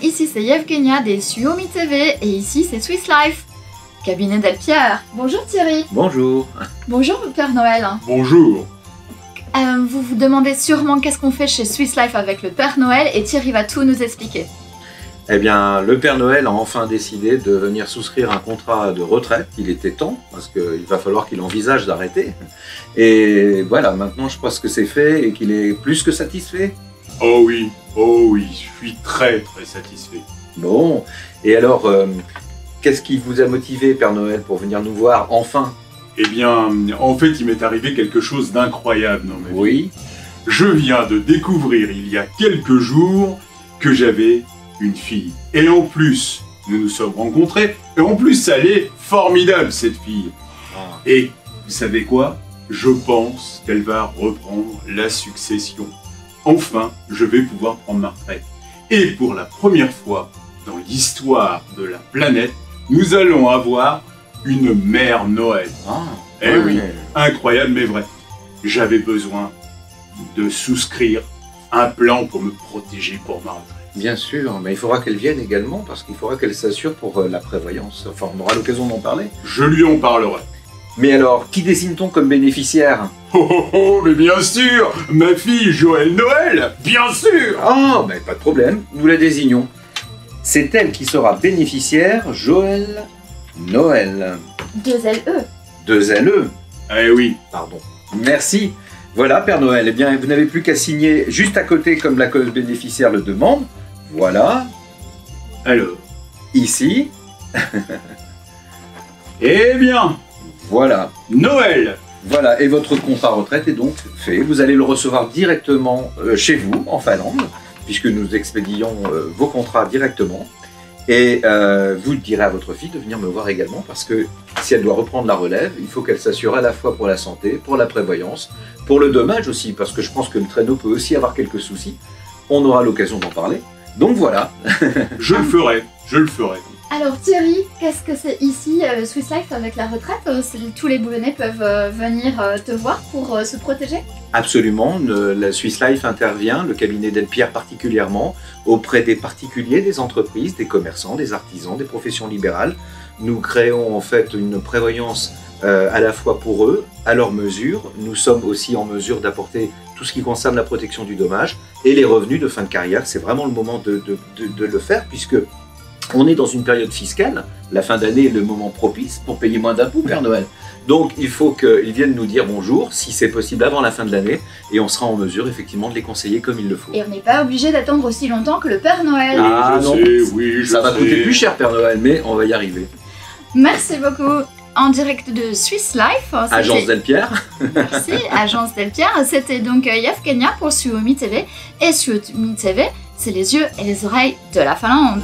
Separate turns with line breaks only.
ici c'est Yevgenia des Suomi TV et ici c'est Swiss Life. Cabinet Delpierre. Bonjour Thierry.
Bonjour.
Bonjour Père Noël.
Bonjour.
Vous vous demandez sûrement qu'est-ce qu'on fait chez Swiss Life avec le Père Noël et Thierry va tout nous expliquer.
Eh bien, le Père Noël a enfin décidé de venir souscrire un contrat de retraite. Il était temps, parce qu'il va falloir qu'il envisage d'arrêter. Et voilà, maintenant je pense que c'est fait et qu'il est plus que satisfait.
Oh oui, je suis très satisfait.
Bon, et alors, qu'est-ce qui vous a motivé, Père Noël, pour venir nous voir enfin?
Eh bien, en fait, il m'est arrivé quelque chose d'incroyable dans ma vie.
Oui.
Je viens de découvrir il y a quelques jours que j'avais une fille. Et en plus, nous nous sommes rencontrés, et en plus, elle est formidable, cette fille.
Ah.
Et vous savez quoi? Je pense qu'elle va reprendre la succession. Enfin, je vais pouvoir prendre ma retraite. Et pour la première fois dans l'histoire de la planète, nous allons avoir une mère Noël.
Ah,
Eh
ouais.
oui, incroyable mais vrai. J'avais besoin de souscrire un plan pour me protéger pour ma retraite.
Bien sûr, mais il faudra qu'elle vienne également, parce qu'il faudra qu'elle s'assure pour la prévoyance. Enfin, on aura l'occasion d'en parler.
Je lui en parlerai.
Mais alors, qui désigne-t-on comme bénéficiaire?
Mais bien sûr, ma fille Joël Noël, bien sûr.
Ah, mais pas de problème, nous la désignons. C'est elle qui sera bénéficiaire, Joël Noël.
2 LE.
2 LE,
Eh oui,
pardon. Merci. Voilà, Père Noël, eh bien, vous n'avez plus qu'à signer juste à côté comme la bénéficiaire le demande. Voilà,
alors,
ici,
eh bien,
voilà.
Noël.
Voilà, et votre contrat retraite est donc fait. Vous allez le recevoir directement chez vous, en Finlande, puisque nous expédions vos contrats directement. Et vous direz à votre fille de venir me voir également, parce que si elle doit reprendre la relève, il faut qu'elle s'assure à la fois pour la santé, pour la prévoyance, pour le dommage aussi, parce que je pense que le traîneau peut aussi avoir quelques soucis. On aura l'occasion d'en parler. Donc voilà.
Je le ferai, je le ferai.
Alors Thierry, qu'est-ce que c'est ici Swiss Life avec la retraite? Tous les Boulonnais peuvent venir te voir pour se protéger?
Absolument, la Swiss Life intervient, le cabinet Delpierre particulièrement, auprès des particuliers, des entreprises, des commerçants, des artisans, des professions libérales. Nous créons en fait une prévoyance à la fois pour eux, à leur mesure. Nous sommes aussi en mesure d'apporter tout ce qui concerne la protection du dommage et les revenus de fin de carrière. C'est vraiment le moment de le faire, puisque on est dans une période fiscale. La fin d'année est le moment propice pour payer moins d'impôts, Père Noël. Donc il faut qu'ils viennent nous dire bonjour, si c'est possible avant la fin de l'année, et on sera en mesure effectivement de les conseiller comme il le faut.
Et on n'est pas obligé d'attendre aussi longtemps que le Père Noël.
Ah non,
Oui, je
ça va
sais.
coûter plus cher, Père Noël, mais on va y arriver.
Merci beaucoup. En direct de Swiss Life.
Agence Delpierre.
Merci, Agence Delpierre. C'était donc Yevgenia pour Suomi TV. Et Suomi TV, c'est les yeux et les oreilles de la Finlande.